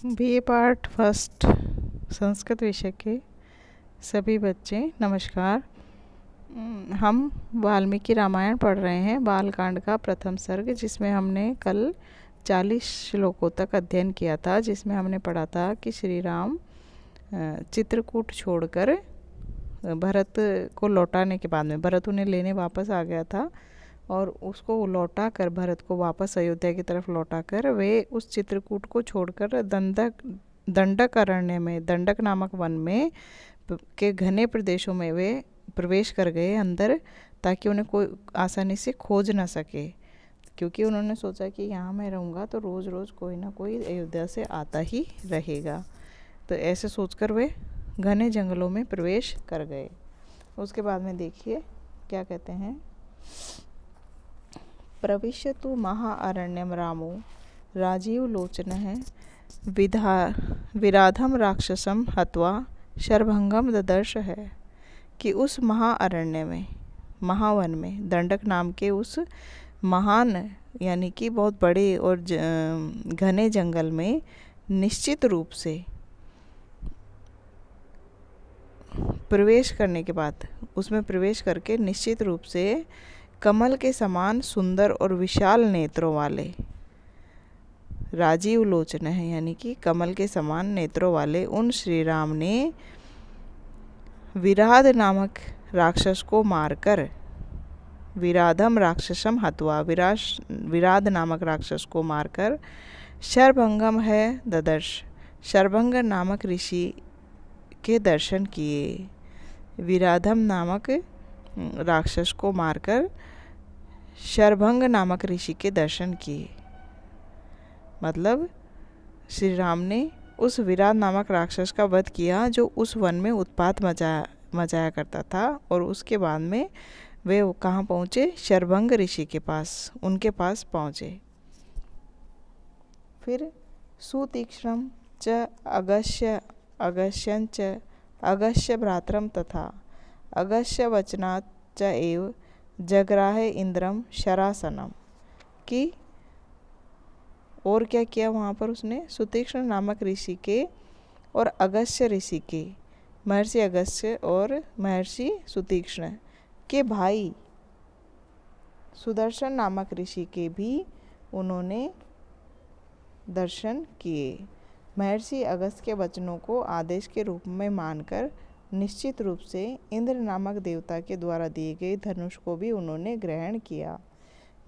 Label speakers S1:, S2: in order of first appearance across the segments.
S1: BA part first Sanskrit विषय के सभी बच्चे नमस्कार। हम वाल्मीकि रामायण पढ़ रहे हैं, बालकांड का प्रथम सर्ग, जिसमें हमने कल 40 श्लोकों तक अध्ययन किया था, जिसमें हमने पढ़ा था कि श्री राम चित्रकूट छोड़कर भरत को लौटाने के बाद में भरत उन्हें लेने वापस आ गया था और उसको लौटा कर भरत को वापस अयोध्या की तरफ लौटा कर वे उस चित्रकूट को छोड़कर दंडक अरण्य में, दंडक नामक वन में के घने प्रदेशों में वे प्रवेश कर गए अंदर, ताकि उन्हें कोई आसानी से खोज ना सके, क्योंकि उन्होंने सोचा कि यहाँ मैं रहूँगा तो रोज़ रोज़ कोई ना कोई अयोध्या से आता ही रहेगा। तो ऐसे सोचकर वे घने जंगलों में प्रवेश कर गए। उसके बाद में देखिए क्या कहते हैं। प्रविशतु महाअरण्यम रामो राजीव लोचनः विराधम राक्षसम हत्वा शरभंगम ददर्श है, कि उस महाअरण्य में, महावन में, दंडक नाम के उस महान यानी कि बहुत बड़े और घने जंगल में निश्चित रूप से प्रवेश करने के बाद, उसमें प्रवेश करके निश्चित रूप से कमल के समान सुंदर और विशाल नेत्रों वाले, राजीव लोचन है यानी कि कमल के समान नेत्रों वाले उन श्री राम ने विराध नामक राक्षस को मारकर, विराधम राक्षसम हत्वा, विराध नामक राक्षस को मारकर शरभंगम है ददर्श, शरभंग नामक ऋषि के दर्शन किए। विराधम नामक राक्षस को मारकर शरभंग नामक ऋषि के दर्शन किए। मतलब श्री राम ने उस विराट नामक राक्षस का वध किया जो उस वन में उत्पात मचाया करता था, और उसके बाद में वे कहाँ पहुँचे? शरभंग ऋषि के पास, उनके पास पहुँचे। फिर सुतीक्ष्णम च अगस्यंच अगस्य भ्रातरम तथा अगस्य वचनात् च एव जगराहे इंद्रम शरासनम, कि और क्या किया वहाँ पर उसने? सुतीक्ष्ण नामक ऋषि के और अगस्त्य ऋषि के, महर्षि अगस्त्य और महर्षि सुतीक्ष्ण के भाई सुदर्शन नामक ऋषि के भी उन्होंने दर्शन किए। महर्षि अगस्त्य के वचनों को आदेश के रूप में मानकर निश्चित रूप से इंद्र नामक देवता के द्वारा दिए गए धनुष को भी उन्होंने ग्रहण किया।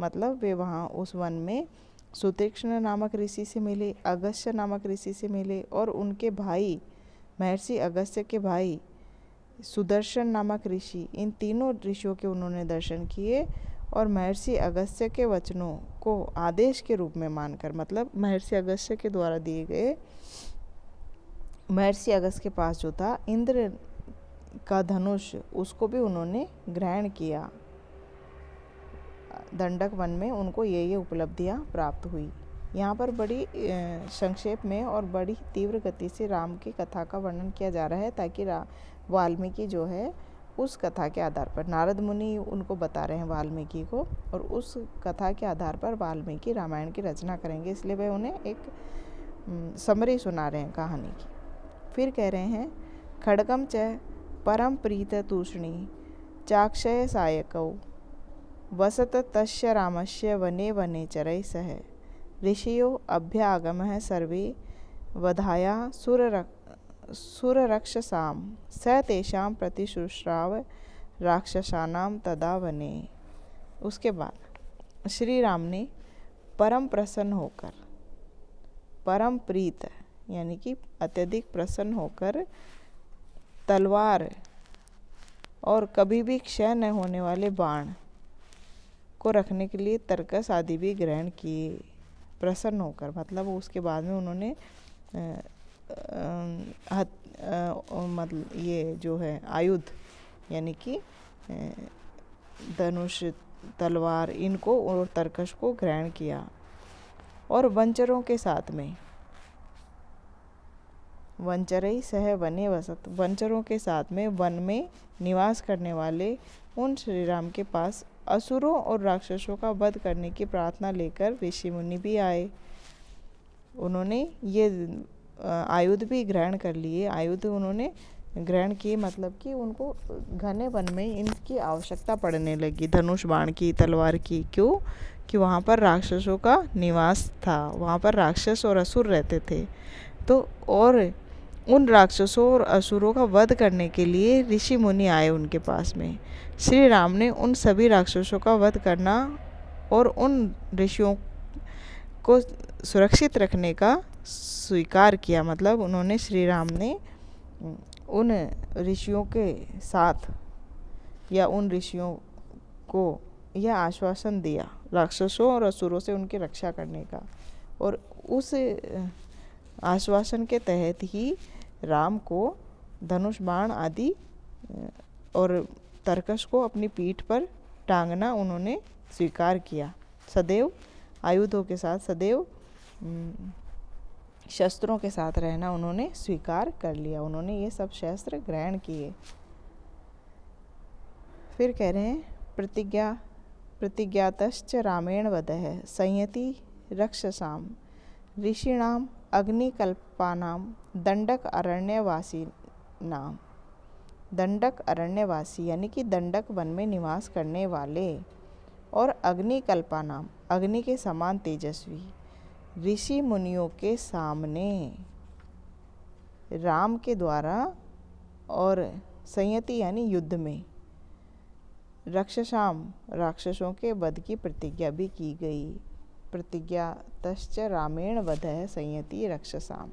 S1: मतलब वे वहाँ उस वन में सुतीक्ष्ण नामक ऋषि से मिले, अगस्त्य नामक ऋषि से मिले, और उनके भाई महर्षि अगस्त्य के भाई सुदर्शन नामक ऋषि, इन तीनों ऋषियों के उन्होंने दर्शन किए। और महर्षि अगस्त्य के वचनों को आदेश के रूप में मानकर, मतलब महर्षि अगस्त्य के द्वारा दिए गए, महर्षि अगस्त्य के पास जो था इंद्र का धनुष, उसको भी उन्होंने ग्रहण किया। दंडक वन में उनको ये उपलब्धियां प्राप्त हुई। यहाँ पर बड़ी संक्षेप में और बड़ी तीव्र गति से राम की कथा का वर्णन किया जा रहा है, ताकि वाल्मीकि जो है उस कथा के आधार पर, नारद मुनि उनको बता रहे हैं वाल्मीकि को, और उस कथा के आधार पर वाल्मीकि रामायण की रचना करेंगे, इसलिए वे उन्हें एक समरी सुना रहे हैं कहानी की। फिर कह रहे हैं, खड्गम च परम प्रीत तूष्णी चाक्षय सायकौ वसत तस्य रामस्य वने वने चरै सह, ऋषियो अभ्यागमः सर्वे वधाया सुररक्षसाम स तेषां प्रतिशुश्राव राक्षसानाम तदा वने। उसके बाद श्री राम ने परम प्रसन्न होकर, परम प्रीत यानी कि अत्यधिक प्रसन्न होकर, तलवार और कभी भी क्षय न होने वाले बाण को रखने के लिए तरकस आदि भी ग्रहण किए, प्रसन्न होकर। मतलब उसके बाद में उन्होंने मतलब ये जो है आयुध यानी कि धनुष, तलवार, इनको और तरकस को ग्रहण किया। और वंचरों के साथ में, वंचरई सह वने वसत, वंचरों के साथ में वन में निवास करने वाले उन श्री राम के पास असुरों और राक्षसों का वध करने की प्रार्थना लेकर ऋषि मुनि भी आए। उन्होंने ये आयुध भी ग्रहण कर लिए। आयुध उन्होंने ग्रहण किए, मतलब कि उनको घने वन में इनकी आवश्यकता पड़ने लगी, धनुष बाण की, तलवार की। क्यों? कि वहाँ पर राक्षसों का निवास था, वहाँ पर राक्षस और असुर रहते थे। तो और उन राक्षसों और असुरों का वध करने के लिए ऋषि मुनि आए उनके पास में। श्री राम ने उन सभी राक्षसों का वध करना और उन ऋषियों को सुरक्षित रखने का स्वीकार किया। मतलब उन्होंने, श्री राम ने उन ऋषियों के साथ या उन ऋषियों को यह आश्वासन दिया राक्षसों और असुरों से उनकी रक्षा करने का, और उस आश्वासन के तहत ही राम को धनुष बाण आदि और तरकश को अपनी पीठ पर टांगना उन्होंने स्वीकार किया। सदैव आयुधों के साथ, सदैव शस्त्रों के साथ रहना उन्होंने स्वीकार कर लिया। उन्होंने ये सब शस्त्र ग्रहण किए। फिर कह रहे हैं प्रतिज्ञातश्च रामेण वधः संयति रक्षसाम ऋषिणाम अग्निकल्पानाम दंडक अरण्यवासीनाम। दंडक अरण्यवासी यानी कि दंडक वन में निवास करने वाले, और अग्निकल्पानाम अग्नि के समान तेजस्वी ऋषि मुनियों के सामने राम के द्वारा, और संयति यानी युद्ध में, रक्षसाम राक्षसों के वध की प्रतिज्ञा भी की गई। प्रतिज्ञातश्च रामेण वधः संयति रक्षसाम,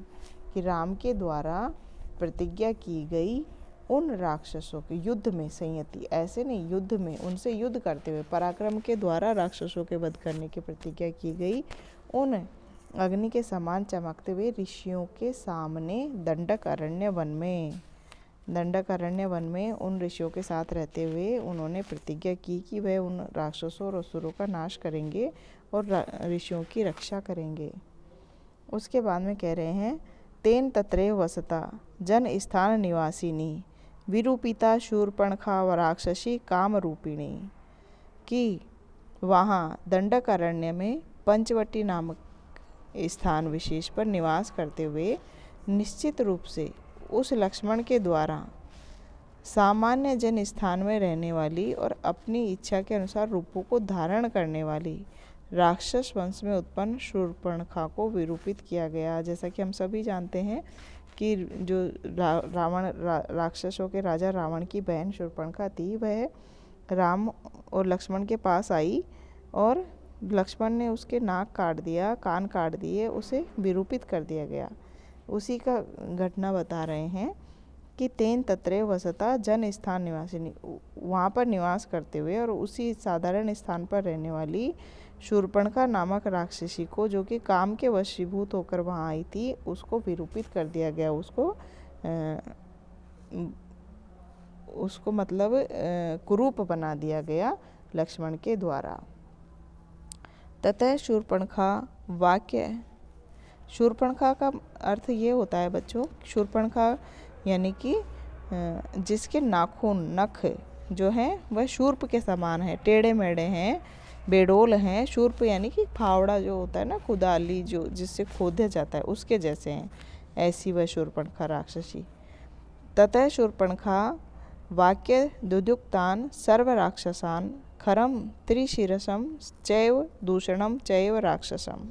S1: कि राम के द्वारा प्रतिज्ञा की गई उन राक्षसों के युद्ध में, संयति ऐसे नहीं, युद्ध में उनसे युद्ध करते हुए पराक्रम के द्वारा राक्षसों के वध करने की प्रतिज्ञा की गई उन अग्नि के समान चमकते हुए ऋषियों के सामने दंडक अरण्य वन में। दंडक अरण्य वन में उन ऋषियों के साथ रहते हुए उन्होंने प्रतिज्ञा की कि वह उन राक्षसों और असुरों का नाश करेंगे और ऋषियों की रक्षा करेंगे। उसके बाद में कह रहे हैं तेन तत्रैव वसता जन स्थान निवासिनी विरूपिता शूर्पणखा व राक्षसी काम रूपिणी, कि वहाँ दंडक अरण्य में पंचवटी नामक स्थान विशेष पर निवास करते हुए निश्चित रूप से उस लक्ष्मण के द्वारा सामान्य जन स्थान में रहने वाली और अपनी इच्छा के अनुसार रूपों को धारण करने वाली राक्षस वंश में उत्पन्न शूर्पणखा को विरूपित किया गया। जैसा कि हम सभी जानते हैं कि जो राक्षसों के राजा रावण की बहन शूर्पणखा थी, वह राम और लक्ष्मण के पास आई और लक्ष्मण ने उसके नाक काट दिया, कान काट दिए, उसे विरूपित कर दिया गया। उसी का घटना बता रहे हैं कि तेन तत्रैव वसता जन स्थान निवासिनी, वहाँ पर निवास करते हुए और उसी साधारण स्थान पर रहने वाली शूर्पणखा नामक राक्षसी को, जो कि काम के वशीभूत होकर वहाँ आई थी, उसको विरूपित कर दिया गया। उसको मतलब कुरूप बना दिया गया लक्ष्मण के द्वारा। ततः शूर्पणखा वाक्य, शूर्पणखा का अर्थ ये होता है बच्चों, शूर्पणखा यानी कि जिसके नाखून, नख जो हैं वह शूर्प के समान है, टेढ़े मेढ़े हैं, बेडोल हैं। शूर्प यानी कि फावड़ा जो होता है ना, कुदाली जो जिससे खोदा जाता है, उसके जैसे हैं, ऐसी वह शूर्पणखा राक्षसी। ततः शूर्पणखा वाक्य दुदुक्तान सर्व राक्षसान खरम त्रिशिरसम चैव दूषणम चैव राक्षसम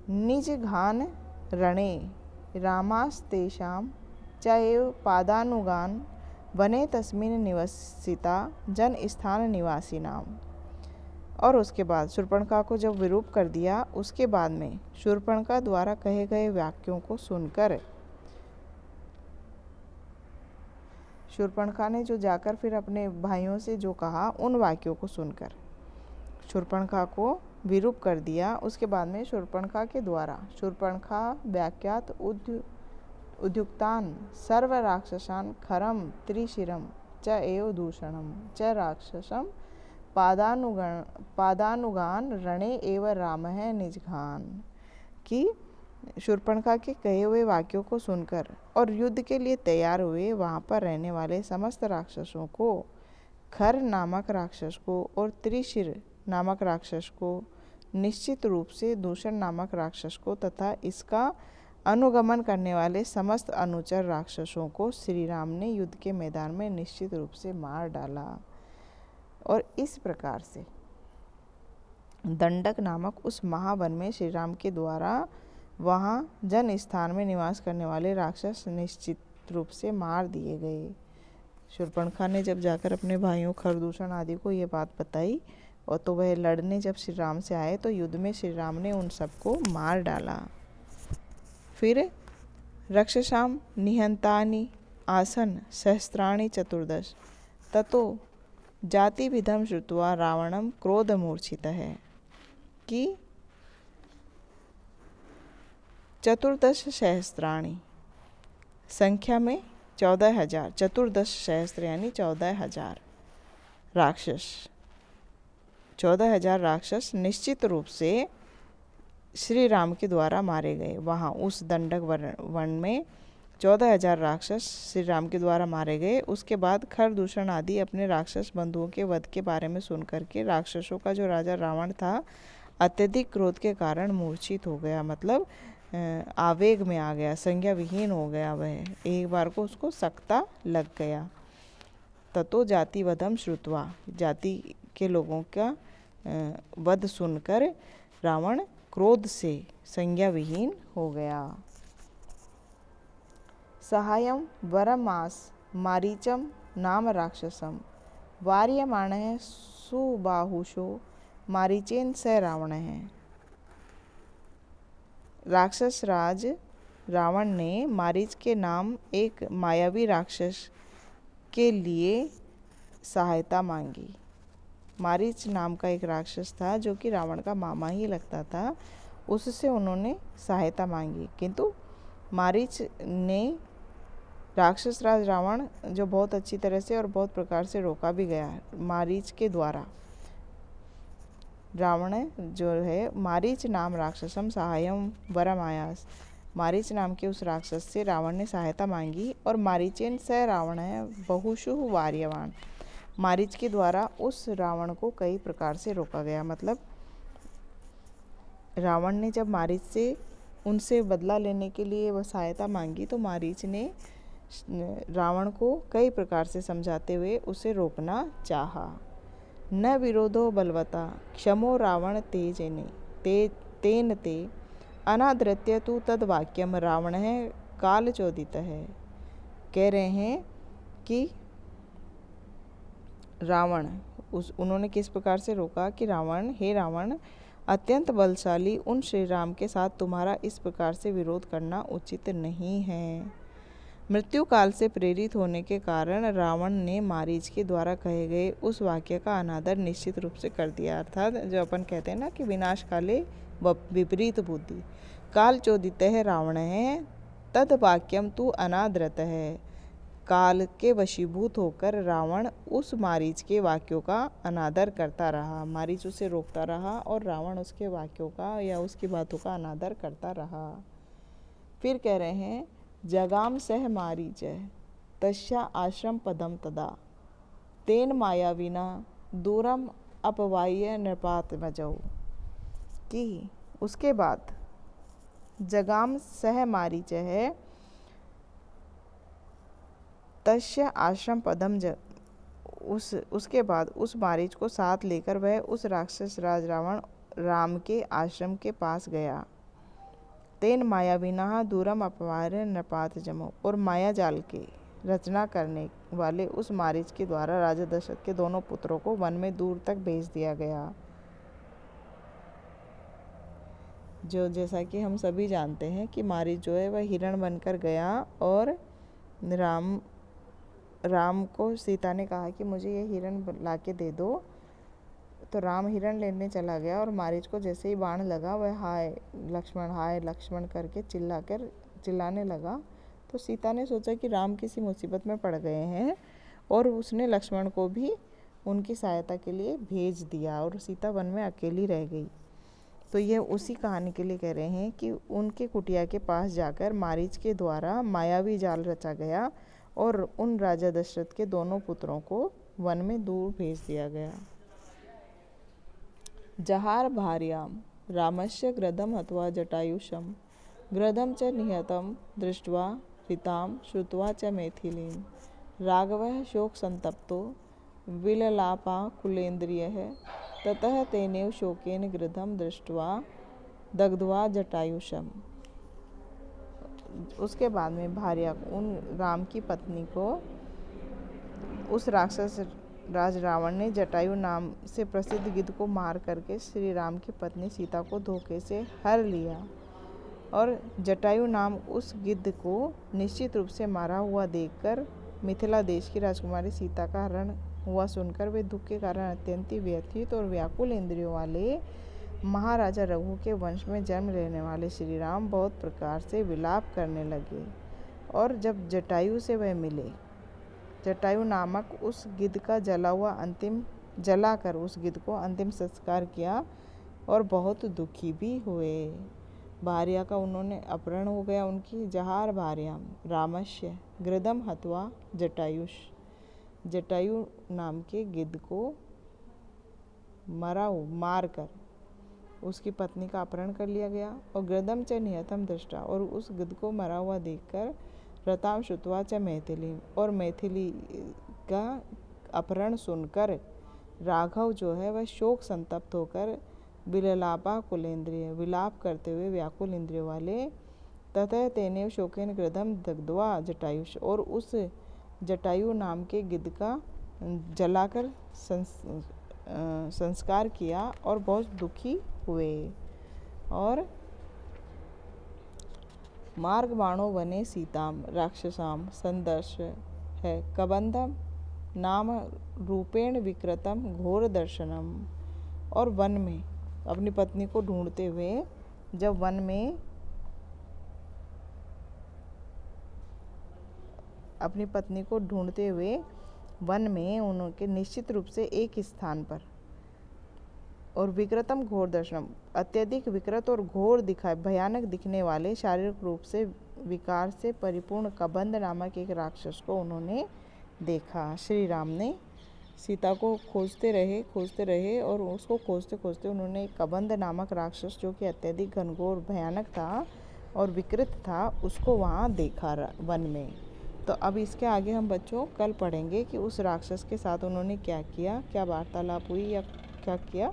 S1: निज घान रणे रामास्तेषां चैव पादानुगान वने तस्मिन् निवसिता जन स्थान निवासिनाम। और उसके बाद शूर्पणखा को जब विरूप कर दिया, उसके बाद में शूर्पणखा द्वारा कहे गए वाक्यों को सुनकर, शूर्पणखा ने जो जाकर फिर अपने भाइयों से जो कहा, उन वाक्यों को सुनकर शूर्पणखा को विरूप कर दिया। उसके बाद में शूर्पणखा के द्वारा शूर्पणखा वाक्यात उद्युक्तान सर्व राक्षसान खरम त्रिशिरम च एव दूषणम च राक्षसम पादानुगान रणे एव रामः निजघान, कि शूर्पणखा के कहे हुए वाक्यों को सुनकर और युद्ध के लिए तैयार हुए वहाँ पर रहने वाले समस्त राक्षसों को, खर नामक राक्षस को और त्रिशिर नामक राक्षस को, निश्चित रूप से दूषण नामक राक्षस को तथा इसका अनुगमन करने वाले समस्त अनुचर राक्षसों को श्री राम ने युद्ध के मैदान में निश्चित रूप से मार डाला। और इस प्रकार से दंडक नामक उस महावन में श्री राम के द्वारा वहाँ जन स्थान में निवास करने वाले राक्षस निश्चित रूप से मार दिए गए। शूर्पणखा ने जब जाकर अपने भाइयों खरदूषण आदि को ये बात बताई और तो वह लड़ने जब श्री राम से आए तो युद्ध में श्री राम ने उन सबको मार डाला। फिर रक्षसाम निहंतानि आसन सहस्त्राणि चतुर्दश ततो जाति विधम श्रुत्वा रावणम क्रोध मूर्छित है कि चतुर्दश सहस्त्राणि संख्या में 14,000, चतुर्दश सहस्त्र यानी 14,000 राक्षस, 14,000 राक्षस निश्चित रूप से श्री राम के द्वारा मारे गए। वहाँ उस दंडक वन में 14,000 राक्षस श्री राम के द्वारा मारे गए। उसके बाद खरदूषण आदि अपने राक्षस बंधुओं के वध के बारे में सुनकर के राक्षसों का जो राजा रावण था अत्यधिक क्रोध के कारण मूर्छित हो गया, मतलब आवेग में आ गया, संज्ञा विहीन हो गया। वह एक बार को उसको सकता लग गया। ततो जाति वधम श्रुत्वा, जाति के लोगों का वध सुनकर रावण क्रोध से संज्ञा विहीन हो गया। सहायम वरमास मारीचम नाम राक्षसम वार्यमाणः सुबाहुषो मारीचेन स रावण है। राक्षस राज रावण ने मारीच के नाम एक मायावी राक्षस के लिए सहायता मांगी। मारीच नाम का एक राक्षस था जो कि रावण का मामा ही लगता था, उससे उन्होंने सहायता मांगी, किंतु मारीच ने राक्षस राज रावण जो बहुत अच्छी तरह से और बहुत प्रकार से रोका भी गया। मारीच के द्वारा रावण जो है मारीच नाम राक्षसम सहायम वरम आयास, मारीच नाम के उस राक्षस से रावण ने सहायता मांगी। और मारीचेन स रावण है बहुशु वार्यवान, मारीच के द्वारा उस रावण को कई प्रकार से रोका गया। मतलब रावण ने जब मारीच से उनसे बदला लेने के लिए वह सहायता मांगी तो मारीच ने रावण को कई प्रकार से समझाते हुए उसे रोकना चाहा। न विरोधो बलवता क्षमो रावण तेन ते अनादृत्य तु तद वाक्यम रावण है काल चोदित है। कह रहे हैं कि रावण उन्होंने किस प्रकार से रोका कि रावण, हे रावण, अत्यंत बलशाली उन श्री राम के साथ तुम्हारा इस प्रकार से विरोध करना उचित नहीं है। मृत्यु काल से प्रेरित होने के कारण रावण ने मारीच के द्वारा कहे गए उस वाक्य का अनादर निश्चित रूप से कर दिया। अर्थात जो अपन कहते हैं ना कि विनाश काले विपरीत बुद्धि, काल चोदित है रावण है तद वाक्यम तू अनादरत है। काल के वशीभूत होकर रावण उस मारीच के वाक्यों का अनादर करता रहा, मारीच उसे रोकता रहा और रावण उसके वाक्यों का या उसकी बातों का अनादर करता रहा। फिर कह रहे हैं जगाम सह मारीच तस्या आश्रम पदम तदा तेन मायाविना दूरम अपवाह्य नृपात मजौ, कि उसके बाद जगाम सह मारीच है तस्य आश्रम पदम उसके बाद उस मारीच को साथ लेकर वह उस राक्षस राज रावण राम के आश्रम के पास गया। तेन मायाविना दूरम अपवार्य नृपात जमो, और माया जाल के रचना करने वाले उस मारीच के द्वारा राजा दशरथ के दोनों पुत्रों को वन में दूर तक भेज दिया गया। जो जैसा कि हम सभी जानते हैं कि मारीच जो है वह हिरण बनकर गया और राम को सीता ने कहा कि मुझे ये हिरण ला के दे दो, तो राम हिरण लेने चला गया और मारीच को जैसे ही बाण लगा वह हाय लक्ष्मण करके चिल्लाने लगा। तो सीता ने सोचा कि राम किसी मुसीबत में पड़ गए हैं और उसने लक्ष्मण को भी उनकी सहायता के लिए भेज दिया और सीता वन में अकेली रह गई। तो यह उसी कहानी के लिए कह रहे हैं कि उनके कुटिया के पास जाकर मारीच के द्वारा मायावी जाल रचा गया और उन राजा दशरथ के दोनों पुत्रों को वन में दूर भेज दिया गया। जहार भार्याम रामस्य ग्रदम हत्वा जटायुषम गृधं च निहतं दृष्ट्वा ऋतां श्रुत्वा च मैथिलीं राघवः शोकसंतप्तो विललापाकुलेन्द्रियः ततः तेनेव शोकेन गृधं दृष्ट्वा दग्ध्वा जटायुषम्। उसके बाद में भार्या उन राम की पत्नी को उस राक्षस राज रावण ने जटायु नाम से प्रसिद्ध गिद्ध को मार करके श्री राम की पत्नी सीता को धोखे से हर लिया। और जटायु नाम उस गिद्ध को निश्चित रूप से मारा हुआ देखकर मिथिला देश की राजकुमारी सीता का हरण हुआ सुनकर वे दुख के कारण अत्यंत व्यथित और व्याकुल इंद्रियों वाले महाराजा रघु के वंश में जन्म लेने वाले श्री राम बहुत प्रकार से विलाप करने लगे। और जब जटायु से वह मिले, जटायु नामक उस गिद्ध का जलाकर उस गिद्ध को अंतिम संस्कार किया और बहुत दुखी भी हुए। भार्या का उन्होंने अपहरण हो गया उनकी। जहार भार्याम रामस्य गृधम हत्वा जटायुष, जटायु नाम के गिद्ध को मार कर उसकी पत्नी का अपहरण कर लिया गया। और गृधम च निहतम दृष्टा, और उस गिद्ध को मरा हुआ देखकर रताम श्रुत्वा च मैथिली, और मैथिली का अपहरण सुनकर राघव जो है वह शोक संतप्त होकर विललापा कुलेन्द्रिय विलाप करते हुए व्याकुल इंद्रिय वाले ततः तेनेव शोकेन गृधम दग्ध्वा जटायुष, और उस जटायु नाम के गिद्ध का जलाकर संस्कार किया और बहुत दुखी हुए। और मार्ग बाणो वने सीताम राक्षसाम संदर्श है कबंधम नाम रूपेण विकृतम घोर दर्शनम। और वन में अपनी पत्नी को ढूंढते हुए जब वन में उनके निश्चित रूप से एक स्थान पर और विकृतम घोर दर्शनम अत्यधिक विकृत और घोर भयानक दिखने वाले शारीरिक रूप से विकार से परिपूर्ण कबंध नामक एक राक्षस को उन्होंने देखा। श्री राम ने सीता को खोजते रहे और उसको खोजते खोजते उन्होंने एक कबंध नामक राक्षस जो कि अत्यधिक घनघोर भयानक था और विकृत था उसको वहाँ देखा वन में। तो अब इसके आगे हम बच्चों कल पढ़ेंगे कि उस राक्षस के साथ उन्होंने क्या किया, क्या वार्तालाप हुई या क्या किया।